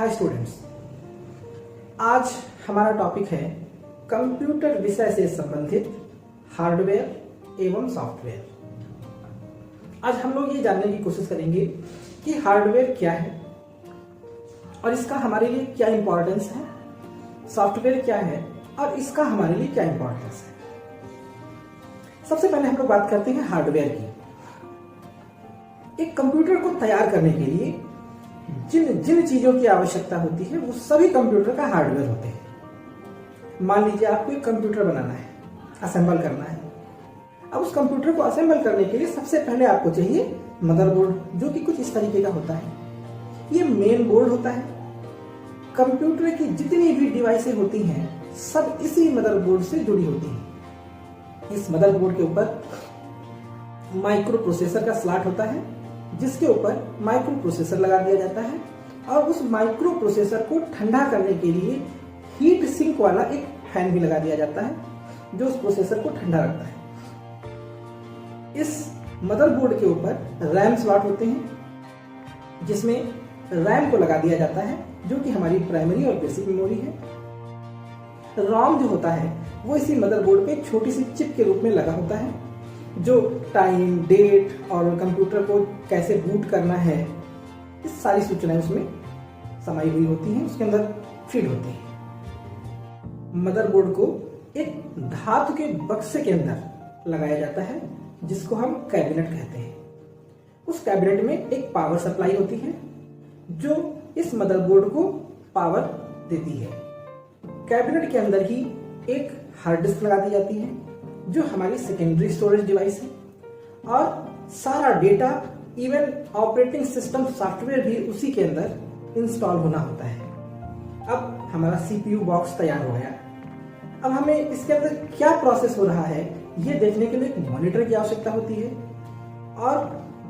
Hi students, आज हमारा topic है कंप्यूटर विषय से संबंधित हार्डवेयर एवं सॉफ्टवेयर। आज हम लोग ये जानने की कोशिश करेंगे कि हार्डवेयर क्या है और इसका हमारे लिए क्या इंपॉर्टेंस है, सॉफ्टवेयर क्या है और इसका हमारे लिए क्या इंपॉर्टेंस है। सबसे पहले हम लोग बात करते हैं हार्डवेयर की। एक कंप्यूटर को तैयार करने के लिए जिन जिन चीजों की आवश्यकता होती है वो सभी कंप्यूटर का हार्डवेयर होते हैं। मान लीजिए आपको एक कंप्यूटर बनाना है, असेंबल करना है। अब उस कंप्यूटर को असेंबल करने के लिए सबसे पहले आपको चाहिए मदरबोर्ड, जो कि कुछ इस तरीके का होता है। ये मेन बोर्ड होता है। कंप्यूटर की जितनी भी डिवाइसें होती हैं सब इसी मदरबोर्ड से जुड़ी होती हैं। इस मदरबोर्ड के ऊपर माइक्रो प्रोसेसर का स्लॉट होता है, जिसके ऊपर माइक्रो प्रोसेसर लगा दिया जाता है और उस माइक्रो प्रोसेसर को ठंडा करने के लिए हीट सिंक वाला एक फैन भी लगा दिया जाता है जो उस प्रोसेसर को ठंडा रखता है। इस मदरबोर्ड के ऊपर रैम स्लॉट होते हैं, जिसमें रैम को लगा दिया जाता है जो कि हमारी प्राइमरी और बेसिक मेमोरी है। रोम जो होता है वो इसी मदरबोर्ड पे एक छोटी सी चिप के रूप में लगा होता है, जो टाइम, डेट और कंप्यूटर को कैसे बूट करना है, इस सारी सूचनाएं उसमें समाई हुई होती हैं, उसके अंदर फीड होती हैं। मदरबोर्ड को एक धातु के बक्से के अंदर लगाया जाता है जिसको हम कैबिनेट कहते हैं। उस कैबिनेट में एक पावर सप्लाई होती है जो इस मदरबोर्ड को पावर देती है। कैबिनेट के अंदर ही एक हार्ड डिस्क लगा दी जाती है जो हमारी सेकेंडरी स्टोरेज डिवाइस है, और सारा data, even operating system software भी उसी के अंदर इंस्टॉल होना होता है। अब हमारा सीपीयू बॉक्स तैयार हो गया। अब हमें इसके अंदर क्या प्रोसेस हो रहा है ये देखने के लिए एक मॉनिटर की आवश्यकता होती है, और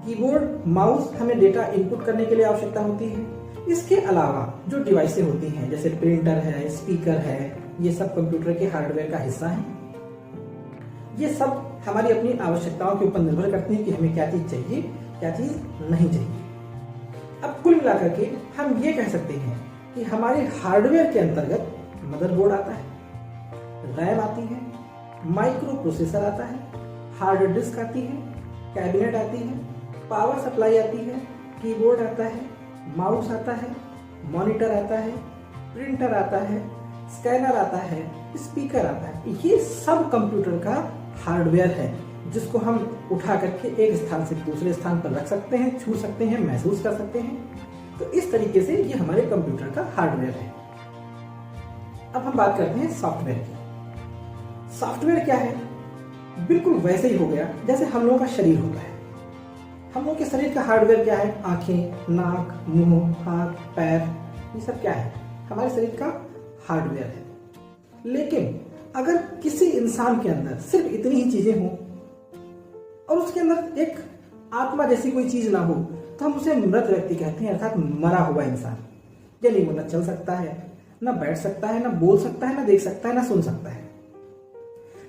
कीबोर्ड, माउस हमें डेटा इनपुट करने के लिए आवश्यकता होती है। इसके अलावा जो डिवाइसें होती हैं जैसे प्रिंटर है, स्पीकर है, ये सब कंप्यूटर के हार्डवेयर का हिस्सा है। ये सब हमारी अपनी आवश्यकताओं के ऊपर निर्भर करती है कि हमें क्या चीज चाहिए, क्या चीज नहीं चाहिए। अब कुल मिलाकर के हम ये कह सकते हैं कि हमारे हार्डवेयर के अंतर्गत मदरबोर्ड आता है, रैम आती है, माइक्रो प्रोसेसर आता है, हार्ड डिस्क आती है, कैबिनेट आती है, पावर सप्लाई आती है, कीबोर्ड आता है, माउस आता है, मॉनिटर आता है, प्रिंटर आता है, स्कैनर आता है, स्पीकर आता है। ये सब कंप्यूटर का हार्डवेयर है जिसको हम उठा करके एक स्थान से दूसरे स्थान पर रख सकते हैं, छू सकते हैं, महसूस कर सकते हैं। तो इस तरीके से ये हमारे कंप्यूटर का हार्डवेयर है। अब हम बात करते हैं सॉफ्टवेयर की। सॉफ्टवेयर क्या है? बिल्कुल वैसे ही हो गया जैसे हम लोगों का शरीर होता है। हम लोगों के शरीर का हार्डवेयर क्या है? आंखें, नाक, मुंह, हाथ, पैर, ये सब क्या है? हमारे शरीर का हार्डवेयर है। लेकिन अगर किसी इंसान के अंदर सिर्फ इतनी ही चीजें हों और उसके अंदर एक आत्मा जैसी कोई चीज ना हो तो हम उसे मृत व्यक्ति कहते हैं, अर्थात मरा हुआ इंसान। यानी वो न चल सकता है, न बैठ सकता है, न बोल सकता है, न देख सकता है, न सुन सकता है।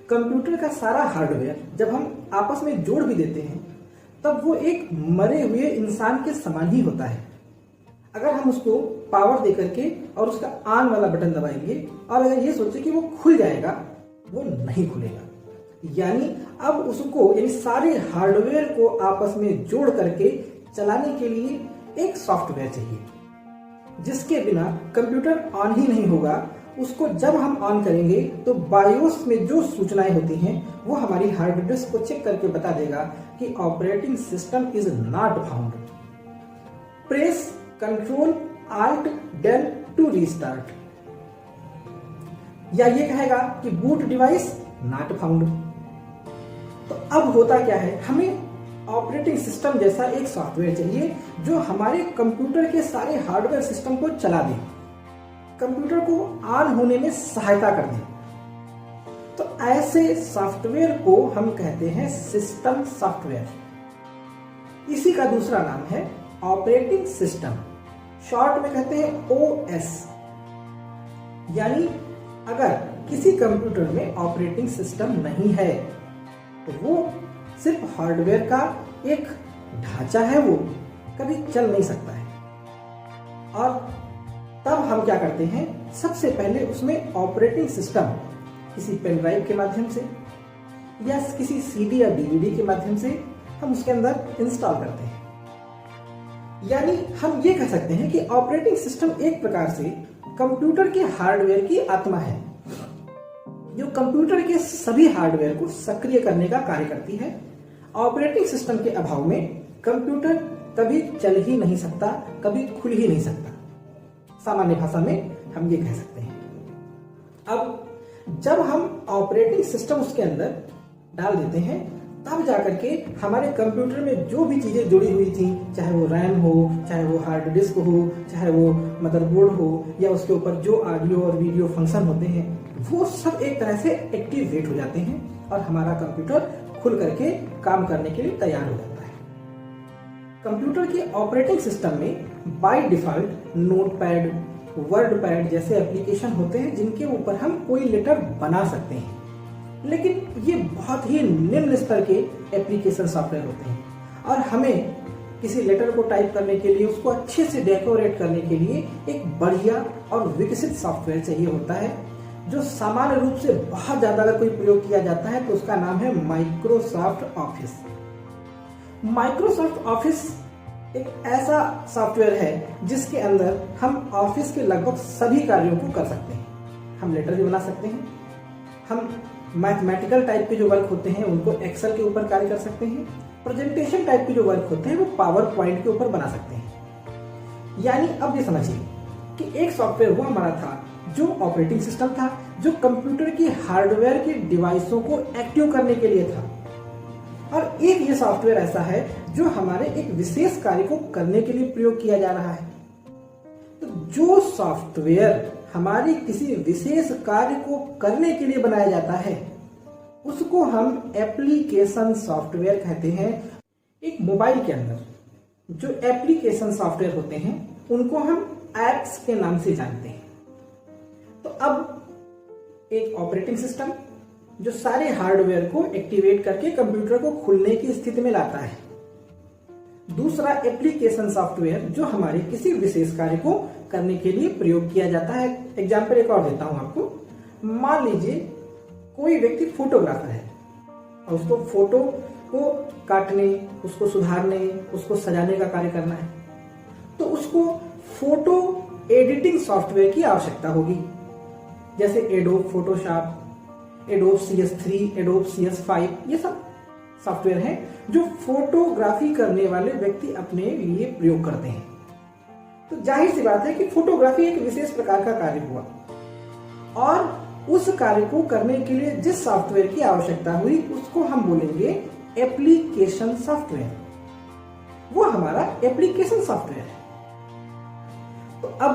कंप्यूटर का सारा हार्डवेयर जब हम आपस में जोड़ भी देते हैं तब वो एक मरे हुए इंसान के समान ही होता है। अगर हम उसको पावर दे करके और उसका ऑन वाला बटन दबाएंगे और अगर ये सोचे कि वो खुल जाएगा, वो नहीं खुलेगा। यानी अब उसको, यानी सारे हार्डवेयर को आपस में जोड़ करके चलाने के लिए एक सॉफ्टवेयर चाहिए, जिसके बिना कंप्यूटर ऑन ही नहीं होगा। उसको जब हम ऑन करेंगे तो बायोस में जो सूचनाएं होती हैं वो हमारी हार्ड डिस्क को चेक करके बता देगा कि operating system is not found. Press control Alt Del to restart, या ये कहेगा कि बूट डिवाइस नॉट फाउंड। तो अब होता क्या है, हमें ऑपरेटिंग सिस्टम जैसा एक सॉफ्टवेयर चाहिए जो हमारे कंप्यूटर के सारे हार्डवेयर सिस्टम को चला दे, कंप्यूटर को ऑन होने में सहायता कर दे। तो ऐसे सॉफ्टवेयर को हम कहते हैं सिस्टम सॉफ्टवेयर। इसी का दूसरा नाम है ऑपरेटिंग सिस्टम, शॉर्ट में कहते हैं OS। यानी अगर किसी कंप्यूटर में ऑपरेटिंग सिस्टम नहीं है तो वो सिर्फ हार्डवेयर का एक ढांचा है, वो कभी चल नहीं सकता है। और तब हम क्या करते हैं, सबसे पहले उसमें ऑपरेटिंग सिस्टम किसी पेन ड्राइव के माध्यम से या किसी सीडी या डीवीडी के माध्यम से हम उसके अंदर इंस्टॉल करते हैं। यानी हम ये कह सकते हैं कि ऑपरेटिंग सिस्टम एक प्रकार से कंप्यूटर के हार्डवेयर की आत्मा है, जो कंप्यूटर के सभी हार्डवेयर को सक्रिय करने का कार्य करती है। ऑपरेटिंग सिस्टम के अभाव में कंप्यूटर कभी चल ही नहीं सकता, कभी खुल ही नहीं सकता। सामान्य भाषा में हम ये कह सकते हैं। अब जब हम ऑपरेटिंग सिस्टम उसके अंदर डाल देते हैं, तब जाकर के हमारे कंप्यूटर में जो भी चीजें जुड़ी हुई थी, चाहे वो रैम हो, चाहे वो हार्ड डिस्क हो, चाहे वो मदरबोर्ड हो, या उसके ऊपर जो ऑडियो और वीडियो फंक्शन होते हैं, वो सब एक तरह से एक्टिवेट हो जाते हैं और हमारा कंप्यूटर खुल करके काम करने के लिए तैयार हो जाता है। कंप्यूटर के ऑपरेटिंग सिस्टम में बाय डिफॉल्ट नोटपैड, वर्डपैड जैसे एप्लीकेशन होते हैं जिनके ऊपर हम कोई लेटर बना सकते हैं, लेकिन ये बहुत ही निम्न स्तर के एप्लीकेशन सॉफ्टवेयर होते हैं और हमें किसी लेटर को टाइप करने के लिए, उसको अच्छे से डेकोरेट करने के लिए एक बढ़िया और विकसित सॉफ्टवेयर चाहिए होता है, जो सामान्य रूप से बहुत ज्यादा अगर कोई प्रयोग किया जाता है तो उसका नाम है माइक्रोसॉफ्ट ऑफिस। माइक्रोसॉफ्ट ऑफिस एक ऐसा सॉफ्टवेयर है जिसके अंदर हम ऑफिस के लगभग सभी कार्यों को कर सकते हैं। हम लेटर भी बना सकते हैं, हम मैथमेटिकल टाइप के जो वर्क होते हैं उनको एक्सेल के ऊपर कार्य कर सकते हैं, प्रेजेंटेशन टाइप के जो वर्क होते हैं वो पावर पॉइंट के ऊपर बना सकते हैं। यानी अब ये समझिए कि एक सॉफ्टवेयर वो हमारा था जो ऑपरेटिंग सिस्टम था, जो कंप्यूटर की हार्डवेयर की डिवाइसों को एक्टिव करने के लिए था, और एक ये सॉफ्टवेयर ऐसा है जो हमारे एक विशेष कार्य को करने के लिए प्रयोग किया जा रहा है। तो जो सॉफ्टवेयर हमारे किसी विशेष कार्य को करने के लिए बनाया जाता है उसको हम एप्लीकेशन सॉफ्टवेयर कहते हैं। एक मोबाइल के अंदर जो एप्लीकेशन सॉफ्टवेयर होते हैं उनको हम एप्स के नाम से जानते हैं। तो अब एक ऑपरेटिंग सिस्टम जो सारे हार्डवेयर को एक्टिवेट करके कंप्यूटर को खुलने की स्थिति में लाता है, दूसरा एप्लीकेशन सॉफ्टवेयर जो हमारे किसी विशेष कार्य को करने के लिए प्रयोग किया जाता है। एग्जाम्पल एक और देता हूं आपको। मान लीजिए कोई व्यक्ति फोटोग्राफर है और उसको फोटो को काटने, उसको सुधारने, उसको सजाने का कार्य करना है, तो उसको फोटो एडिटिंग सॉफ्टवेयर की आवश्यकता होगी, जैसे adobe Photoshop, adobe CS3, adobe CS5, ये सब सॉफ्टवेयर हैं जो फोटोग्राफी करने वाले व्यक्ति अपने लिए प्रयोग करते हैं। तो जाहिर सी बात है कि फोटोग्राफी एक विशेष प्रकार का कार्य हुआ और उस कार्य को करने के लिए जिस सॉफ्टवेयर की आवश्यकता हुई उसको हम बोलेंगे एप्लीकेशन सॉफ्टवेयर। वो हमारा एप्लीकेशन सॉफ्टवेयर है। तो अब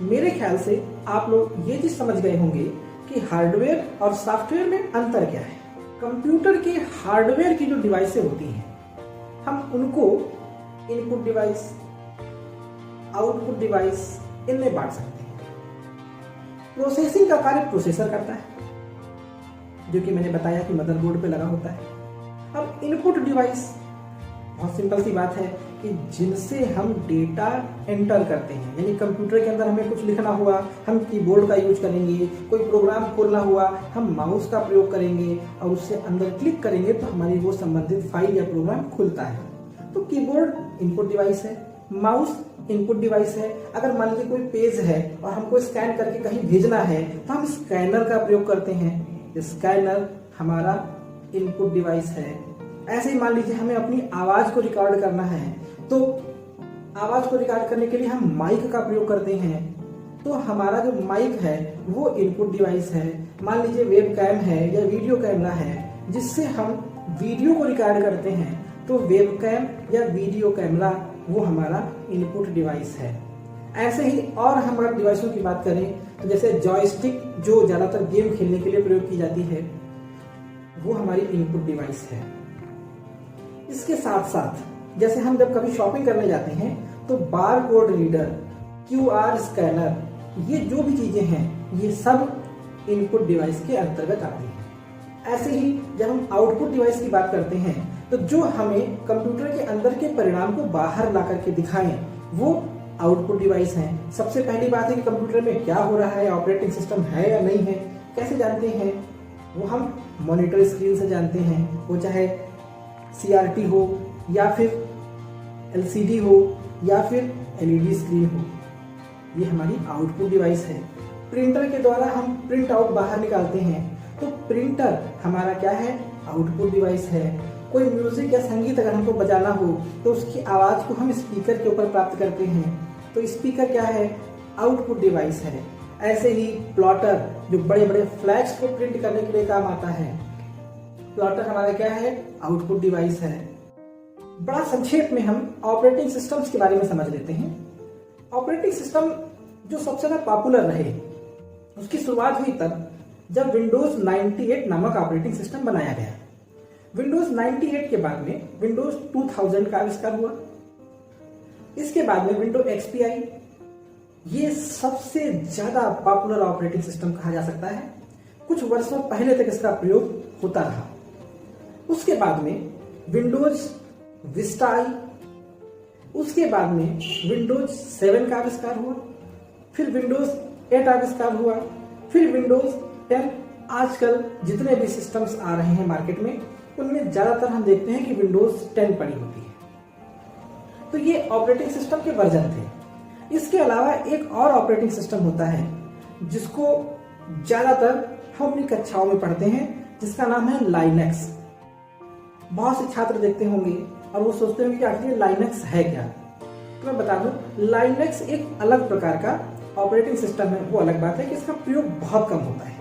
मेरे ख्याल से आप लोग ये चीज समझ गए होंगे कि हार्डवेयर और सॉफ्टवेयर में अंतर क्या है। कंप्यूटर के हार्डवेयर की जो डिवाइसें होती हैं हम उनको इनपुट डिवाइस, आउटपुट डिवाइस इनमें बांट सकते हैं। प्रोसेसिंग का कार्य प्रोसेसर करता है, जो कि मैंने बताया कि मदरबोर्ड पे लगा होता है। अब इनपुट डिवाइस बहुत सिंपल सी बात है कि जिनसे हम डेटा एंटर करते हैं, यानी कंप्यूटर के अंदर हमें कुछ लिखना हुआ हम कीबोर्ड का यूज करेंगे, कोई प्रोग्राम खोलना हुआ हम माउस का प्रयोग करेंगे और उससे अंदर क्लिक करेंगे तो हमारी वो संबंधित फाइल या प्रोग्राम खुलता है। तो कीबोर्ड इनपुट डिवाइस है, माउस इनपुट डिवाइस है। अगर मान लीजिए कोई पेज है और हमको स्कैन करके कहीं भेजना है तो हम स्कैनर का प्रयोग करते हैं, स्कैनर हमारा इनपुट डिवाइस है। ऐसे ही मान लीजिए हमें अपनी आवाज को रिकॉर्ड करना है तो आवाज को रिकॉर्ड करने के लिए हम माइक का प्रयोग करते हैं, तो हमारा जो माइक है वो इनपुट डिवाइस है। मान लीजिए वेब कैम है या वीडियो कैमरा है जिससे हम वीडियो को रिकॉर्ड करते हैं, तो वेब कैम या वीडियो कैमरा वो हमारा इनपुट डिवाइस है। ऐसे ही और हम अगर डिवाइसों की बात करें तो जैसे जॉयस्टिक जो ज्यादातर गेम खेलने के लिए प्रयोग की जाती है वो हमारी इनपुट डिवाइस है। इसके साथ साथ जैसे हम जब कभी शॉपिंग करने जाते हैं तो bar code reader, QR scanner, ये जो भी चीजें हैं ये सब इनपुट डिवाइस के अंतर्गत आती हैं। ऐसे ही जब हम आउटपुट डिवाइस की बात करते हैं तो जो हमें कंप्यूटर के अंदर के परिणाम को बाहर ला करके दिखाएं वो आउटपुट डिवाइस हैं। सबसे पहली बात है कि कंप्यूटर में क्या हो रहा है, ऑपरेटिंग सिस्टम है या नहीं है, कैसे जानते हैं? वो हम मॉनिटर स्क्रीन से जानते हैं, वो चाहे CRT हो या फिर LCD हो या फिर LED स्क्रीन हो, ये हमारी आउटपुट डिवाइस है। प्रिंटर के द्वारा हम प्रिंट आउट बाहर निकालते हैं, तो प्रिंटर हमारा क्या है? आउटपुट डिवाइस है। कोई म्यूजिक या संगीत अगर हमको बजाना हो तो उसकी आवाज को हम स्पीकर के ऊपर प्राप्त करते हैं, तो स्पीकर क्या है? आउटपुट डिवाइस है। ऐसे ही प्लॉटर, जो बड़े बड़े फ्लैग्स को प्रिंट करने के लिए काम आता है, प्लॉटर हमारा क्या है? आउटपुट डिवाइस है। बड़ा संक्षेप में हम ऑपरेटिंग सिस्टम्स के बारे में समझ लेते हैं। ऑपरेटिंग सिस्टम जो सबसे ज्यादा पॉपुलर रहे, उसकी शुरुआत हुई तब जब विंडोज 98 नामक ऑपरेटिंग सिस्टम बनाया गया। विंडोज 98 के बाद में विंडोज 2000 का आविष्कार हुआ। इसके बाद में विंडो XP आई। ये सबसे ज्यादा पॉपुलर ऑपरेटिंग सिस्टम कहा जा सकता है। कुछ वर्षों पहले तक इसका प्रयोग होता रहा। उसके बाद में विंडोज विस्टा आई। उसके बाद में विंडोज 7 का आविष्कार हुआ, फिर विंडोज 8 आविष्कार हुआ, फिर विंडोज 10। आजकल जितने भी सिस्टम्स आ रहे हैं मार्केट में, उनमें ज्यादातर हम देखते हैं कि विंडोज 10 पड़ी होती है। तो ये ऑपरेटिंग सिस्टम के वर्जन थे। इसके अलावा एक और ऑपरेटिंग सिस्टम होता है जिसको ज्यादातर हम अपनी कक्षाओं में पढ़ते हैं, जिसका नाम है लाइनक्स। बहुत से छात्र देखते होंगे और वो सोचते होंगे कि आखिर लाइनक्स है क्या। तो मैं बता दूं, लाइनक्स एक अलग प्रकार का ऑपरेटिंग सिस्टम है। वो अलग बात है कि इसका प्रयोग बहुत कम होता है,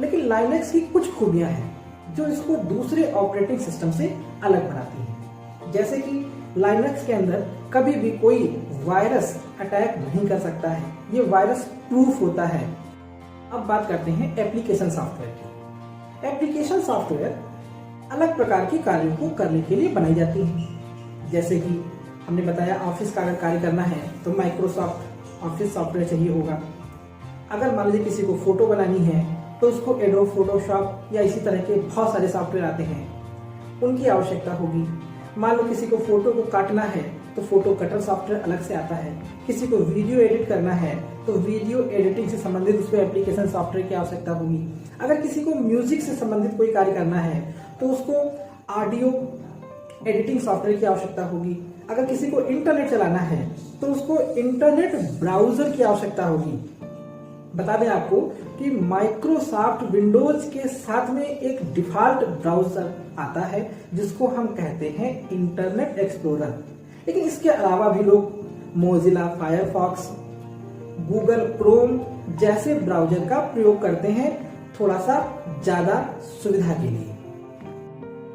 लेकिन लाइनक्स की कुछ खूबियां हैं जो इसको दूसरे ऑपरेटिंग सिस्टम से अलग बनाती हैं। जैसे कि लाइनक्स के अंदर कभी भी कोई वायरस अटैक नहीं कर सकता है, ये वायरस प्रूफ होता है। अब बात करते हैं एप्लीकेशन सॉफ्टवेयर की। एप्लीकेशन सॉफ्टवेयर अलग प्रकार के कार्यों को करने के लिए बनाई जाती है। जैसे कि हमने बताया, ऑफिस का अगर कार्य करना है तो माइक्रोसॉफ्ट ऑफिस सॉफ्टवेयर चाहिए होगा। अगर मान लीजिए किसी को फोटो बनानी है तो उसको एडोब फोटोशॉप या इसी तरह के बहुत सारे सॉफ्टवेयर आते हैं, उनकी आवश्यकता होगी। मान लो किसी को फोटो को काटना है तो फोटो कटर सॉफ्टवेयर अलग से आता है। किसी को वीडियो एडिट करना है तो वीडियो एडिटिंग से संबंधित उसको एप्लीकेशन सॉफ्टवेयर की आवश्यकता होगी। अगर किसी को म्यूजिक से संबंधित कोई कार्य करना है तो उसको ऑडियो एडिटिंग सॉफ्टवेयर की आवश्यकता होगी। अगर किसी को इंटरनेट चलाना है तो उसको इंटरनेट ब्राउजर की आवश्यकता होगी। बता दें आपको कि माइक्रोसॉफ्ट विंडोज के साथ में एक डिफॉल्ट ब्राउजर आता है जिसको हम कहते हैं इंटरनेट एक्सप्लोरर। लेकिन इसके अलावा भी लोग मोजिला फायरफॉक्स, गूगल क्रोम जैसे ब्राउजर का प्रयोग करते हैं, थोड़ा सा ज्यादा सुविधा के लिए।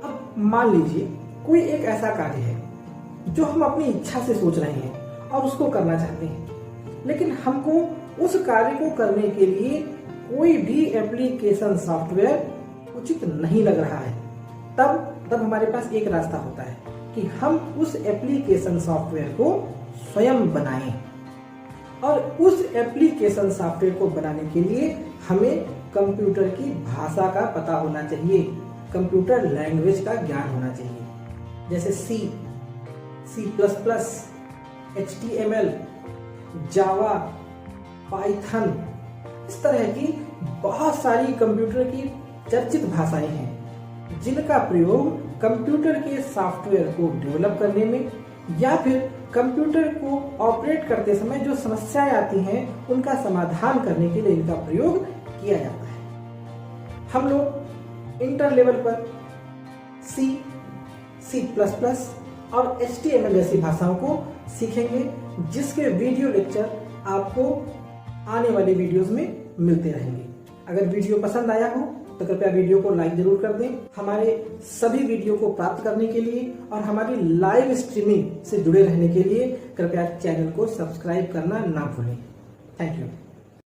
अब मान लीजिए कोई एक ऐसा कार्य है जो हम अपनी इच्छा से सोच रहे हैं और उसको करना चाहते हैं, लेकिन हमको उस कार्य को करने के लिए कोई भी एप्लीकेशन सॉफ्टवेयर उचित नहीं लग रहा है। तब हमारे पास एक रास्ता होता है कि हम उस एप्लीकेशन सॉफ्टवेयर को स्वयं बनाएं। और उस एप्लीकेशन सॉफ्टवेयर को बनाने के लिए हमें कंप्यूटर की भाषा का पता होना चाहिए, कंप्यूटर लैंग्वेज का ज्ञान होना चाहिए। जैसे C++, HTML, जावा, पाइथन, इस तरह की बहुत सारी कंप्यूटर की चर्चित भाषाएं हैं जिनका प्रयोग कंप्यूटर के सॉफ्टवेयर को डेवलप करने में या फिर कंप्यूटर को ऑपरेट करते समय जो समस्याएं आती हैं उनका समाधान करने के लिए इनका प्रयोग किया जाता है। हम लोग इंटर लेवल पर C++ और HTML जैसी भाषाओं को सीखेंगे, जिसके वीडियो लेक्चर आपको आने वाली वीडियोस में मिलते रहेंगे। अगर वीडियो पसंद आया हो तो कृपया वीडियो को लाइक जरूर कर दें। हमारे सभी वीडियो को प्राप्त करने के लिए और हमारी लाइव स्ट्रीमिंग से जुड़े रहने के लिए कृपया चैनल को सब्सक्राइब करना ना भूलें। Thank you.